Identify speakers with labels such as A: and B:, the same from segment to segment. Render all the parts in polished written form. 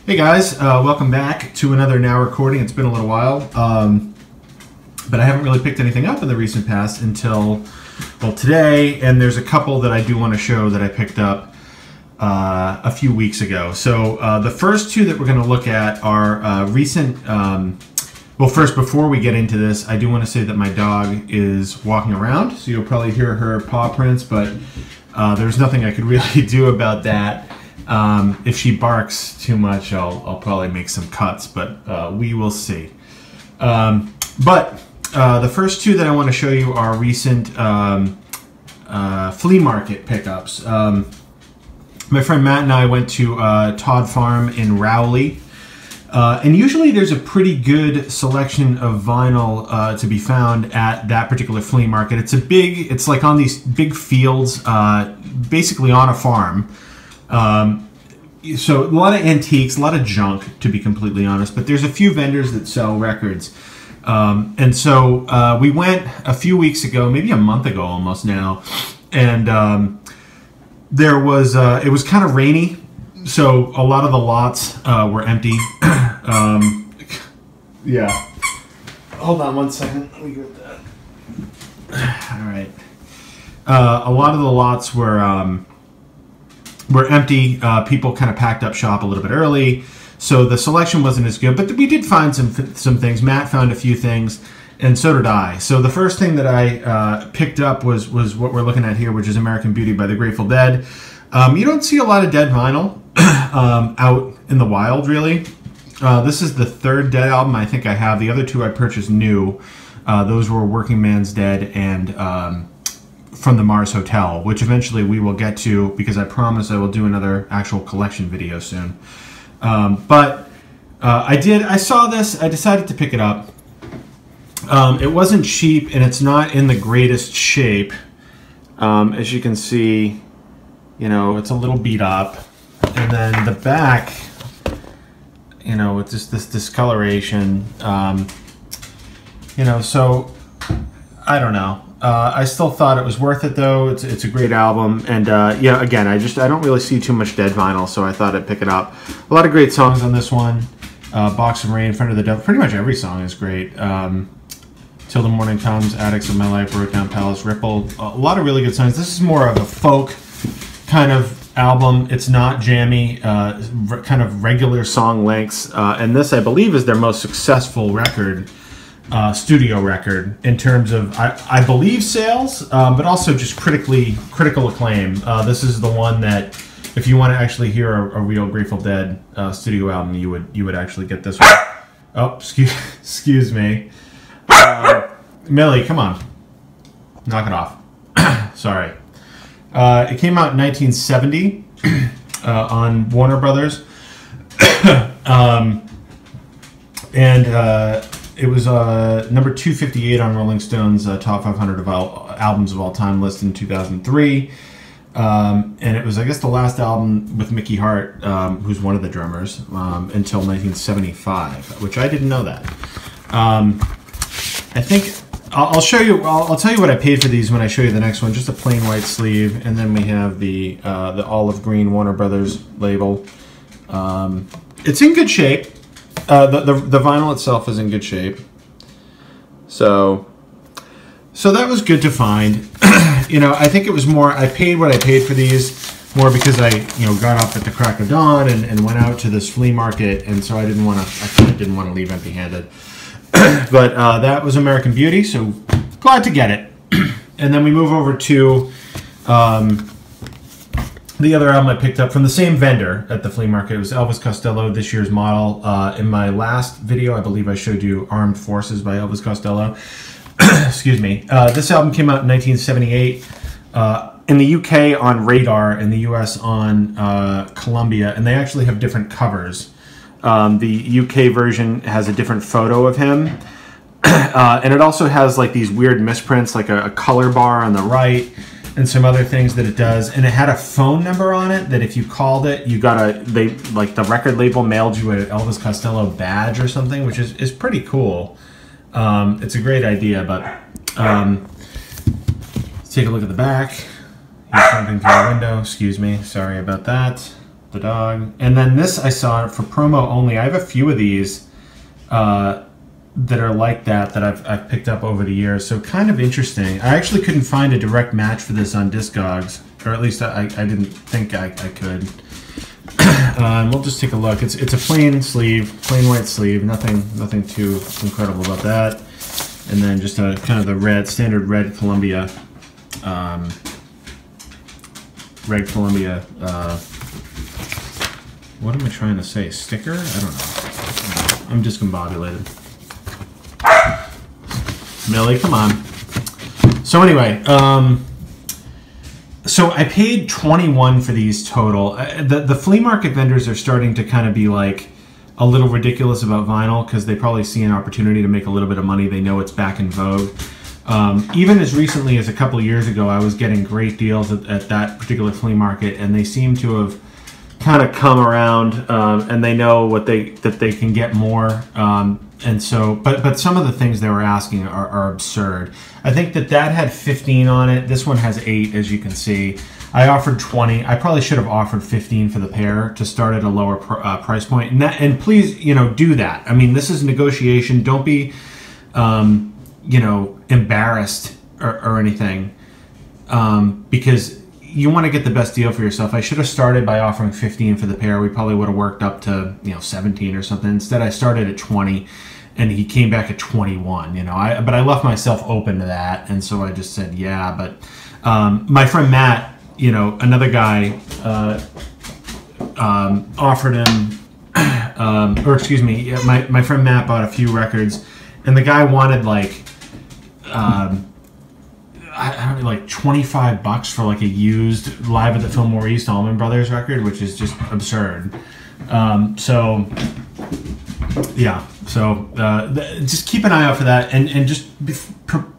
A: Hey guys, welcome back to another Now recording. It's been a little while, but I haven't really picked anything up in the recent past until, well, today, and there's a couple that I do want to show that I picked up a few weeks ago. So the first two that we're going to look at are recent, well, first, before we get into this, I do want to say that my dog is walking around, so you'll probably hear her paw prints, but there's nothing I could really do about that. If she barks too much, I'll probably make some cuts, but we will see. But the first two that I want to show you are recent flea market pickups. My friend Matt and I went to Todd Farm in Rowley, and usually there's a pretty good selection of vinyl to be found at that particular flea market. It's like on these big fields, basically on a farm. So a lot of antiques, a lot of junk, to be completely honest, but there's a few vendors that sell records. And so we went a few weeks ago, maybe a month ago almost now, and it was kind of rainy, so a lot of the lots were empty. Yeah. Hold on one second. Let me get that. All right. A lot of the lots were empty. People kind of packed up shop a little bit early, so the selection wasn't as good, but we did find some things. Matt found a few things, and so did I. So the first thing that I picked up was what we're looking at here, which is American Beauty by the Grateful Dead. You don't see a lot of Dead vinyl out in the wild, really. This is the third Dead album I think I have. The other two I purchased new. Those were Working Man's Dead and From the Mars Hotel, which eventually we will get to, because I promise I will do another actual collection video soon. But I saw this, I decided to pick it up. It wasn't cheap, and it's not in the greatest shape. As you can see, you know, it's a little beat up. And then the back, you know, with just this discoloration, you know, so I don't know. I still thought it was worth it, though. It's a great album, and yeah, again, I don't really see too much Dead vinyl, so I thought I'd pick it up. A lot of great songs on this one. Box of Rain, Friend of the Devil. Pretty much every song is great. Till the Morning Comes, Addicts of My Life, Broke Down Palace, Ripple. A lot of really good songs. This is more of a folk kind of album. It's not jammy, kind of regular song lengths, and this, I believe, is their most successful record. Studio record in terms of I believe sales, but also just critical acclaim. This is the one that, if you want to actually hear a real Grateful Dead studio album, you would actually get this one. Oh, excuse me, Millie, come on, knock it off. Sorry. It came out in 1970 on Warner Brothers, and it was number 258 on Rolling Stone's Top 500 of albums of all time list in 2003. And it was, I guess, the last album with Mickey Hart, who's one of the drummers, until 1975, which I didn't know that. I think I'll show you. I'll tell you what I paid for these when I show you the next one. Just a plain white sleeve, and then we have the olive green Warner Brothers label. It's in good shape. The vinyl itself is in good shape, so that was good to find. You know, I think it was more, I paid what I paid for these more because I, you know, got up at the crack of dawn and went out to this flea market, and so I kind of didn't want to leave empty-handed. But that was American Beauty, so glad to get it. And then we move over to the other album I picked up from the same vendor at the flea market. It was Elvis Costello, this year's model. In my last video, I believe I showed you Armed Forces by Elvis Costello. Excuse me. This album came out in 1978. In the UK on Radar, in the US on Columbia, and they actually have different covers. The UK version has a different photo of him. And it also has like these weird misprints, like a color bar on the right, and some other things that it does. And it had a phone number on it that if you called it, like the record label mailed you an Elvis Costello badge or something, which is pretty cool. It's a great idea, but let's take a look at the back. He's jumping through the window. Excuse me. Sorry about that. the dog. And then this I saw for promo only. I have a few of these that are like that I've picked up over the years. So kind of interesting. I actually couldn't find a direct match for this on Discogs, or at least I didn't think I could. We'll just take a look. It's a plain sleeve, plain white sleeve. Nothing too incredible about that. And then just a kind of the standard red Columbia. What am I trying to say? Sticker? I don't know. I'm discombobulated. Millie, come on. So anyway, so I paid $21 for these total. The flea market vendors are starting to kind of be like a little ridiculous about vinyl because they probably see an opportunity to make a little bit of money. They know it's back in vogue. Even as recently as a couple of years ago, I was getting great deals at that particular flea market, and they seem to have kind of come around, and they know that they can get more. And so, but some of the things they were asking are absurd. I think that had 15 on it. This one has 8, as you can see. I offered 20. I probably should have offered 15 for the pair to start at a lower price point. And please, do that. I mean, this is negotiation. Don't be, embarrassed or anything, because you want to get the best deal for yourself. I should have started by offering 15 for the pair. We probably would have worked up to 17 or something. Instead, I started at 20, and he came back at 21. But I left myself open to that, and so I just said yeah. But my friend Matt, another guy, offered him, or excuse me, my friend Matt bought a few records, and the guy wanted like. I don't know, like $25 for like a used Live at the Fillmore East Allman Brothers record, which is just absurd. So yeah, so just keep an eye out for that, and just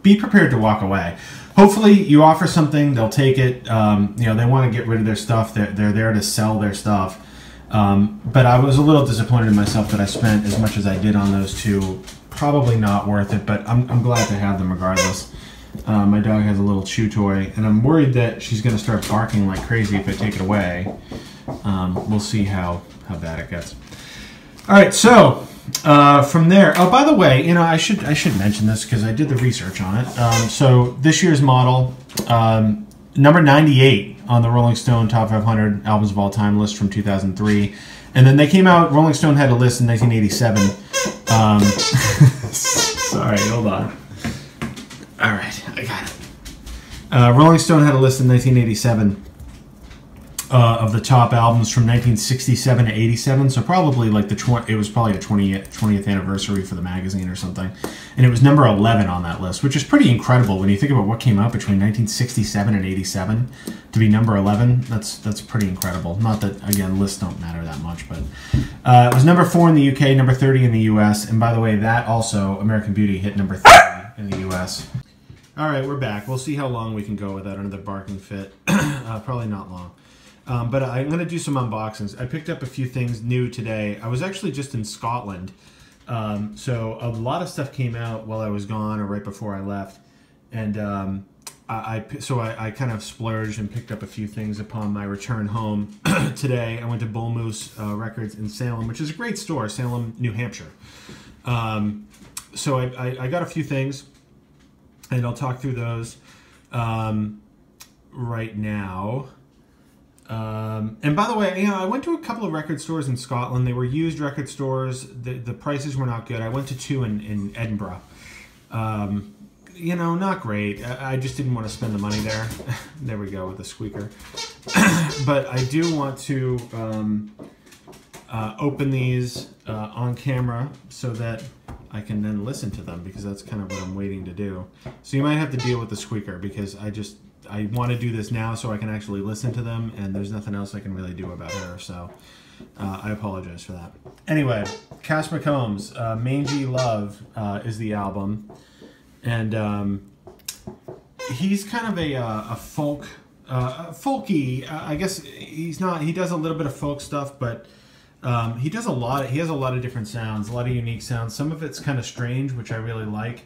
A: be prepared to walk away. Hopefully you offer something, they'll take it. They want to get rid of their stuff. They're there to sell their stuff. But I was a little disappointed in myself that I spent as much as I did on those two. Probably not worth it, but I'm glad to have them regardless. My dog has a little chew toy, and I'm worried that she's going to start barking like crazy if I take it away. We'll see how bad it gets. All right, so from there. Oh, by the way, I should mention this because I did the research on it. So this year's model, number 98 on the Rolling Stone Top 500 Albums of All Time list from 2003, and then they came out. Rolling Stone had a list in 1987. Sorry, hold on. All right, I got it. Rolling Stone had a list in 1987 of the top albums from 1967 to 87. So probably like it was probably the 20th anniversary for the magazine or something, and it was number 11 on that list, which is pretty incredible when you think about what came out between 1967 and 87 to be number 11. That's pretty incredible. Not that again lists don't matter that much, but it was number 4 in the UK, number 30 in the US, and by the way, that also American Beauty hit number 30 in the US. All right, we're back. We'll see how long we can go without another barking fit. Probably not long. But I'm going to do some unboxings. I picked up a few things new today. I was actually just in Scotland. So a lot of stuff came out while I was gone or right before I left. And I kind of splurged and picked up a few things upon my return home today. I went to Bull Moose Records in Salem, which is a great store, Salem, New Hampshire. So I got a few things, and I'll talk through those right now. And by the way, I went to a couple of record stores in Scotland. They were used record stores. The prices were not good. I went to 2 in Edinburgh. Not great. I just didn't want to spend the money there. There we go with the squeaker. But I do want to open these on camera so that I can then listen to them, because that's kind of what I'm waiting to do. So you might have to deal with the squeaker, because I want to do this now so I can actually listen to them, and there's nothing else I can really do about her, so I apologize for that. Anyway, Cass McCombs, Mangy Love is the album, and he's kind of a folk, folky, I guess he's not, he does a little bit of folk stuff, but he has a lot of different sounds, a lot of unique sounds. Some of it's kind of strange, which I really like.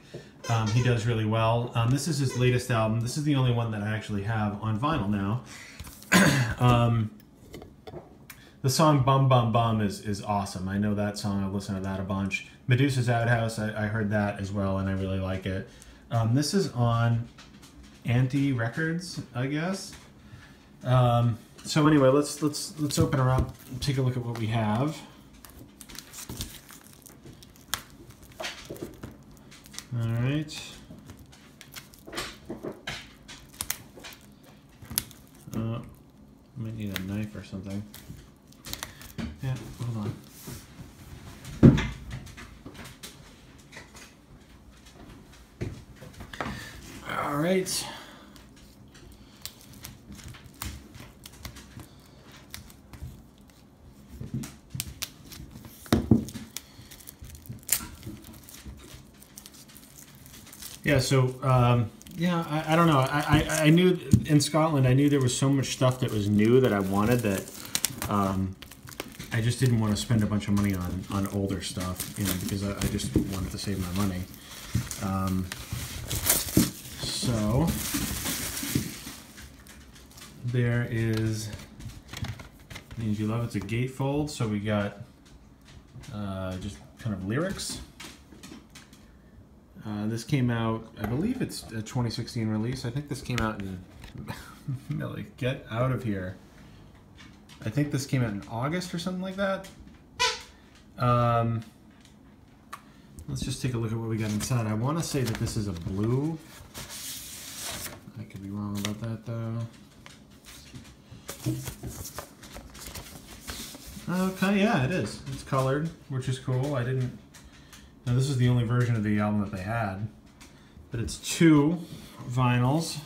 A: He does really well. This is his latest album. This is the only one that I actually have on vinyl now. The song Bum Bum Bum is awesome. I know that song. I've listened to that a bunch. Medusa's Outhouse, I heard that as well, and I really like it. This is on Anti Records, I guess. So anyway, let's open her up and take a look at what we have. All right. Might need a knife or something. Yeah, hold on. All right. Yeah, so, yeah, I don't know. I knew in Scotland, I knew there was so much stuff that was new that I wanted that I just didn't want to spend a bunch of money on older stuff, you know, because I just wanted to save my money. So, there is, Means You Love, it's a gatefold, so we got just kind of lyrics. This came out, I believe it's a 2016 release. I think this came out in, Millie, get out of here. I think this came out in August or something like that. Let's just take a look at what we got inside. I want to say that this is a blue. I could be wrong about that though. Okay, yeah, it is. It's colored, which is cool. I didn't... Now, this is the only version of the album that they had, but it's 2 vinyls.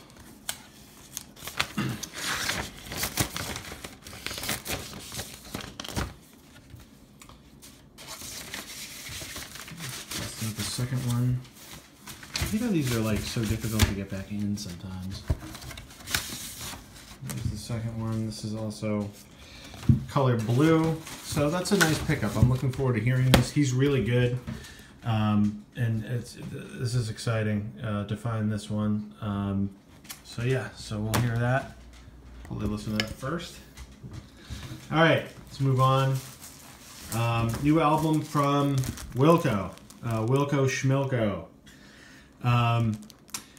A: That's not the second one. You know, these are like so difficult to get back in sometimes. There's the second one. This is also colored blue, so that's a nice pickup. I'm looking forward to hearing this. He's really good. And this is exciting to find this one. So yeah, so we'll hear that. Probably listen to that first. All right, let's move on. New album from Wilco, Wilco Schmilko.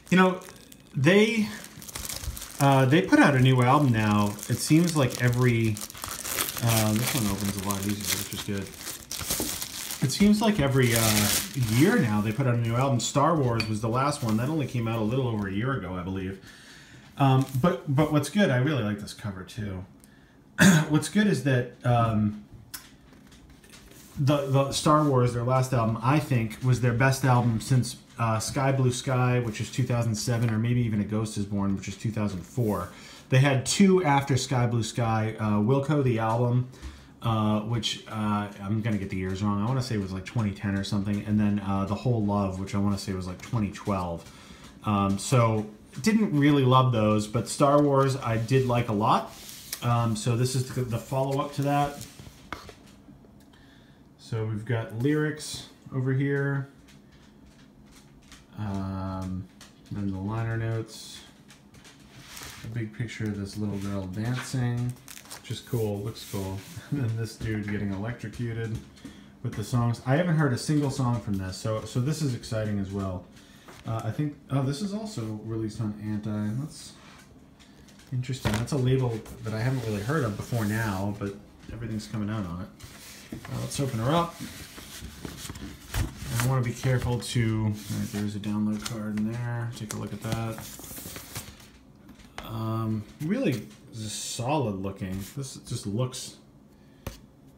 A: You know, they put out a new album now. It seems like every this one opens a lot easier, which is good. It seems like every year now they put out a new album. Star Wars was the last one. That only came out a little over a year ago, I believe. But what's good, I really like this cover too. What's good is that the Star Wars, their last album, I think, was their best album since Sky Blue Sky, which is 2007, or maybe even A Ghost Is Born, which is 2004. They had 2 after Sky Blue Sky. Wilco, the album, which I'm going to get the years wrong. I want to say it was like 2010 or something. And then The Whole Love, which I want to say was like 2012. So didn't really love those, but Star Wars I did like a lot. So this is the follow-up to that. So we've got lyrics over here. Then the liner notes. A big picture of this little girl dancing. Just cool, looks cool. And then this dude getting electrocuted with the songs. I haven't heard a single song from this, so this is exciting as well. I think, oh, this is also released on Anti. That's interesting. That's a label that I haven't really heard of before now, but everything's coming out on it. Let's open her up. And I want to be careful to, all right, there's a download card in there. Take a look at that. Really just solid looking. This just looks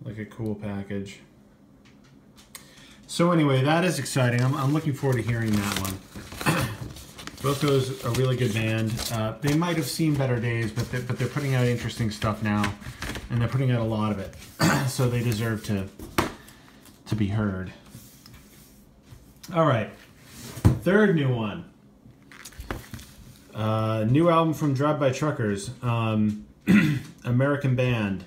A: like a cool package. So anyway, that is exciting. I'm looking forward to hearing that one. Wilco's a really good band. They might have seen better days, but they're putting out interesting stuff now, and they're putting out a lot of it. So they deserve to be heard. All right, third new one. New album from Drive By Truckers, American band.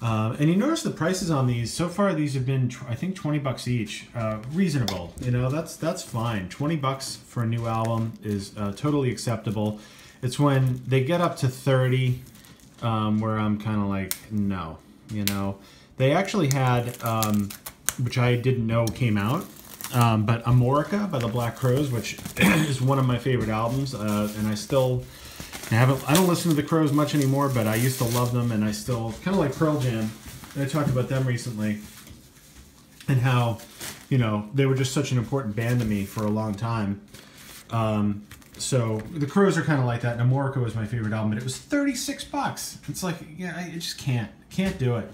A: And you notice the prices on these, so far these have been, I think, 20 bucks each. Reasonable, you know, that's fine. 20 bucks for a new album is totally acceptable. It's when they get up to 30 where I'm kind of like, no, You know, they actually had, which I didn't know came out, but Amorica by the Black Crowes, which is one of my favorite albums, and I don't listen to the Crowes much anymore, but I used to love them, and I still kind of like Pearl Jam. And I talked about them recently, and how, you know, they were just such an important band to me for a long time. So the Crowes are kind of like that, and Amorica was my favorite album, but it was $36. It's like, yeah, I just can't do it.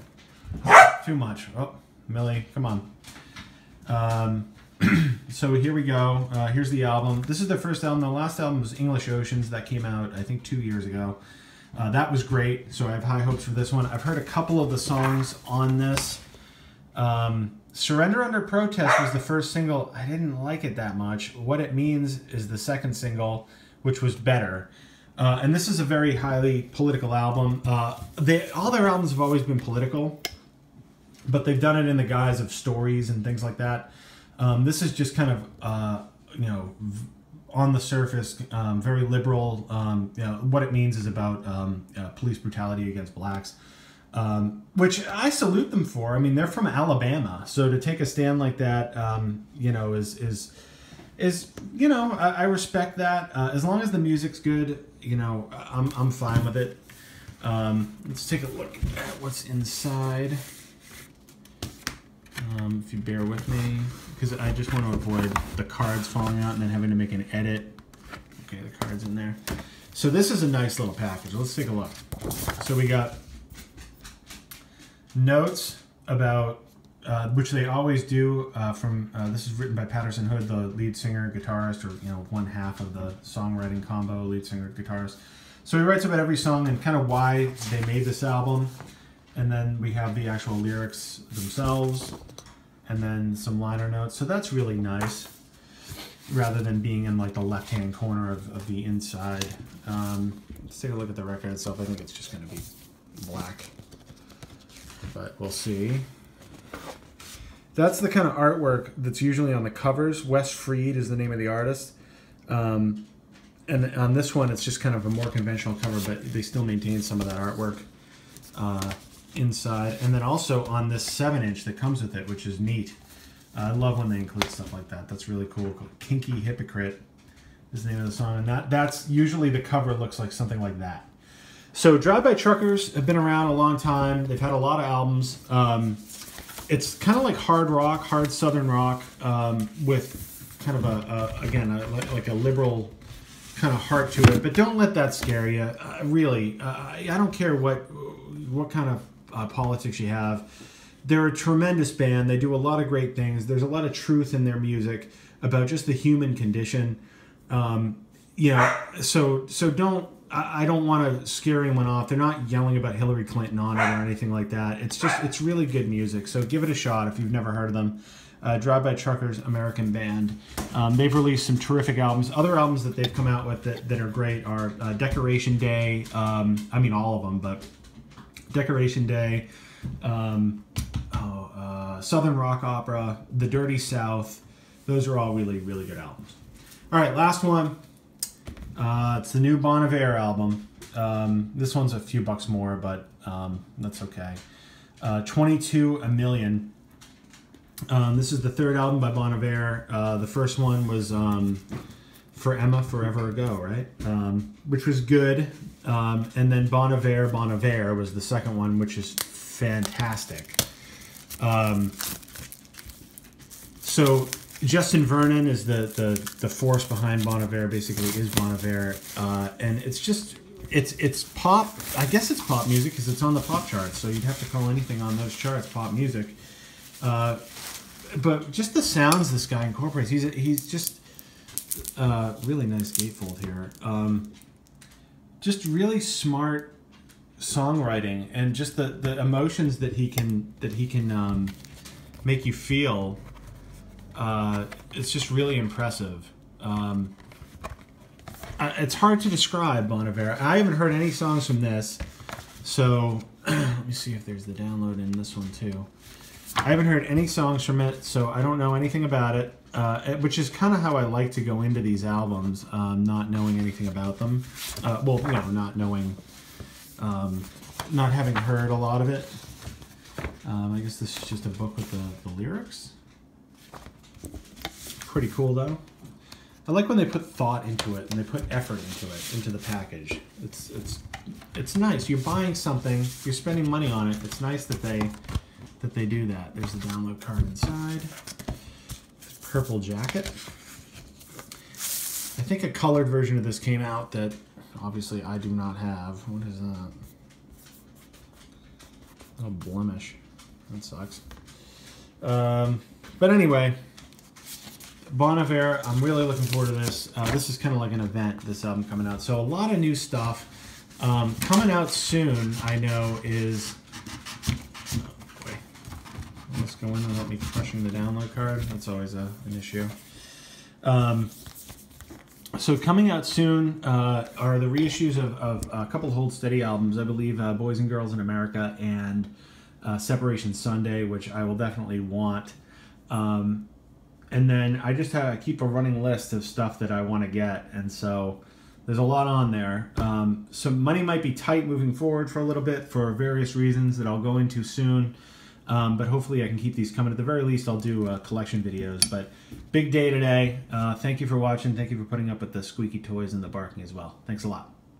A: Too much. Oh, Millie, come on. So here we go. Here's the album. This is the first album. The last album was English Oceans. That came out, I think, 2 years ago. That was great, so I have high hopes for this one. I've heard a couple of the songs on this. Surrender Under Protest was the first single. I didn't like it that much. What It Means is the second single, which was better. And this is a very highly political album. All their albums have always been political, but they've done it in the guise of stories and things like that. This is just kind of, you know, on the surface, very liberal. You know, What It Means is about police brutality against blacks. Which I salute them for. I mean, they're from Alabama, so to take a stand like that, you know, is you know, I respect that. As long as the music's good, you know, I'm fine with it. Let's take a look at what's inside. If you bear with me, because I just want to avoid the cards falling out and then having to make an edit. Okay, the card's in there. So this is a nice little package. Let's take a look. So we got notes about, which they always do, from, this is written by Patterson Hood, the lead singer, guitarist, or, you know, one half of the songwriting combo, lead singer, guitarist. So he writes about every song and kind of why they made this album. And then we have the actual lyrics themselves, and then some liner notes. So that's really nice, rather than being in like the left-hand corner of the inside. Let's take a look at the record itself. I think it's just going to be black, but we'll see. That's the kind of artwork that's usually on the covers. Wes Freed is the name of the artist. And on this one, it's just kind of a more conventional cover, but they still maintain some of that artwork inside. And then also on this 7-inch that comes with it, which is neat. I love when they include stuff like that. That's really cool. Kinky Hypocrite is the name of the song. And that's usually the cover looks like something like that. So Drive-By Truckers have been around a long time. They've had a lot of albums. It's kind of like hard rock, hard southern rock, with kind of like a liberal kind of heart to it. But don't let that scare you. Really, I don't care what kind of politics you have. They're a tremendous band. They do a lot of great things. There's a lot of truth in their music about just the human condition. You know, so don't. I don't want to scare anyone off. They're not yelling about Hillary Clinton on it or anything like that. It's really good music. So give it a shot if you've never heard of them. Drive-By Truckers, American band. They've released some terrific albums. Other albums that they've come out with that are great are Decoration Day. I mean all of them, but Decoration Day, Southern Rock Opera, The Dirty South. Those are all really, really good albums. All right, last one. It's the new Bon Iver album. This one's a few bucks more, but that's okay. 22 A Million. This is the third album by Bon Iver. The first one was For Emma Forever Ago, right? Which was good. And then Bon Iver was the second one, which is fantastic. So Justin Vernon is the force behind Bon Iver, basically is Bon Iver, and it's pop. I guess it's pop music because it's on the pop charts, so you'd have to call anything on those charts pop music. But just the sounds this guy incorporates, he's just really nice gatefold here. Just really smart songwriting, and just the emotions that he can make you feel. It's just really impressive. It's hard to describe Bon Iver. I haven't heard any songs from this, so let me see if there's the download in this one too. I haven't heard any songs from it, so I don't know anything about it, which is kind of how I like to go into these albums, not knowing anything about them. Well, you know, not knowing, not having heard a lot of it. I guess this is just a book with the lyrics. Pretty cool though. I like when they put thought into it and they put effort into it, into the package. It's nice. You're buying something, you're spending money on it. It's nice that they do that. There's the download card inside. Purple jacket. I think a colored version of this came out that obviously I do not have. What is that? Oh, blemish. That sucks. But anyway, Bon Iver, I'm really looking forward to this. This is kind of like an event, this album coming out. So a lot of new stuff. Coming out soon, I know, is... Oh, boy. Let's go in without me crushing the download card. That's always an issue. So coming out soon are the reissues of a couple of Hold Steady albums, I believe, Boys and Girls in America and Separation Sunday, which I will definitely want. And then I just keep a running list of stuff that I want to get, and so there's a lot on there. So money might be tight moving forward for a little bit for various reasons that I'll go into soon. But hopefully I can keep these coming. At the very least, I'll do collection videos. But big day today. Thank you for watching. Thank you for putting up with the squeaky toys and the barking as well. Thanks a lot.